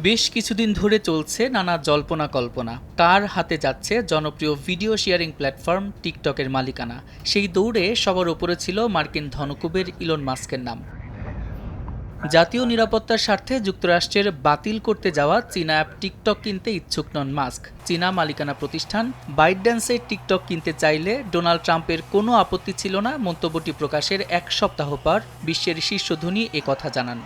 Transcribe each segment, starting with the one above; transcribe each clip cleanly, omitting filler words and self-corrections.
বেশ কিছুদিন ধরে চলছে নানা জল্পনা কল্পনা কার হাতে যাচ্ছে জনপ্রিয় ভিডিও শেয়ারিং প্ল্যাটফর্ম টিকটকের মালিকানা। সেই দৌড়ে সবার উপরে ছিল মার্কিন ধনকুবের ইলন মাস্কের নাম। জাতীয় নিরাপত্তার স্বার্থে যুক্তরাষ্ট্রের বাতিল করতে যাওয়া চীনা অ্যাপ টিকটক কিনতে ইচ্ছুক নন মাস্ক। চীনা মালিকানা প্রতিষ্ঠান বাইটড্যান্সের টিকটক কিনতে চাইলে ডোনাল্ড ট্রাম্পের কোনো আপত্তি ছিল না। মন্তব্যটি প্রকাশের এক সপ্তাহ পর বিশ্বের শীর্ষধনী একথা জানান।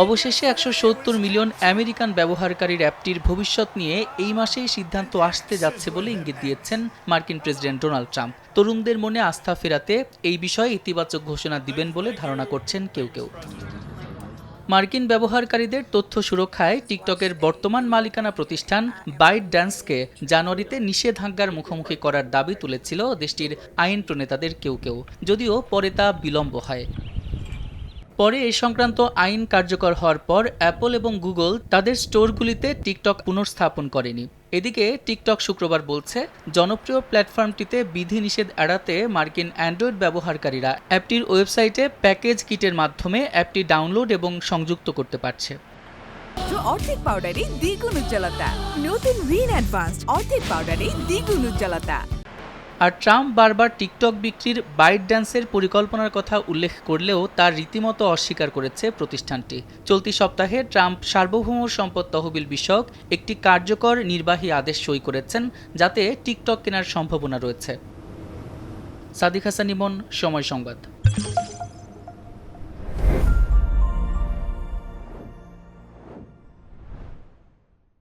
অবশেষে ১৭০ মিলিয়ন আমেরিকান ব্যবহারকারীর অ্যাপটির ভবিষ্যৎ নিয়ে এই মাসেই সিদ্ধান্ত আসতে যাচ্ছে বলে ইঙ্গিত দিয়েছেন মার্কিন প্রেসিডেন্ট ডোনাল্ড ট্রাম্প। তরুণদের মনে আস্থা ফেরাতে এই বিষয়ে ইতিবাচক ঘোষণা দিবেন বলে ধারণা করছেন কেউ কেউ। মার্কিন ব্যবহারকারীদের তথ্য সুরক্ষায় টিকটকের বর্তমান মালিকানা প্রতিষ্ঠান বাইটড্যান্সকে জানুয়ারিতে নিষেধাজ্ঞার মুখোমুখি করার দাবি তুলেছিল দেশটির আইন প্রণেতাদের কেউ কেউ, যদিও পরে তা বিলম্ব হয়। পরে এ সংক্রান্ত আইন কার্যকর হওয়ার পর অ্যাপল এবং গুগল তাদের স্টোরগুলিতে টিকটক পুনর্স্থাপন করেনি। এদিকে টিকটক শুক্রবার বলছে, জনপ্রিয় প্ল্যাটফর্মটিতে বিধিনিষেধ এড়াতে মার্কিন অ্যান্ড্রয়েড ব্যবহারকারীরা অ্যাপটির ওয়েবসাইটে প্যাকেজ কিটের মাধ্যমে অ্যাপটি ডাউনলোড এবং সংযুক্ত করতে পারছে। অর্ধেক পাউডারে দ্বিগুণ উজ্জ্বলতা। নতুন রিন অ্যাডভান্সড অর্ধেক পাউডারে দ্বিগুণ উজ্জ্বলতা। আর ট্রাম্প বারবার টিকটক বিক্রির বাইটড্যান্সের পরিকল্পনার কথা উল্লেখ করলেও তার রীতিমতো অস্বীকার করেছে প্রতিষ্ঠানটি। চলতি সপ্তাহে ট্রাম্প সার্বভৌম সম্পদ তহবিল বিষয়ক একটি কার্যকর নির্বাহী আদেশ সই করেছেন, যাতে টিকটক কেনার সম্ভাবনা রয়েছে। সাদিক হাসান ইমন, সময় সংবাদ।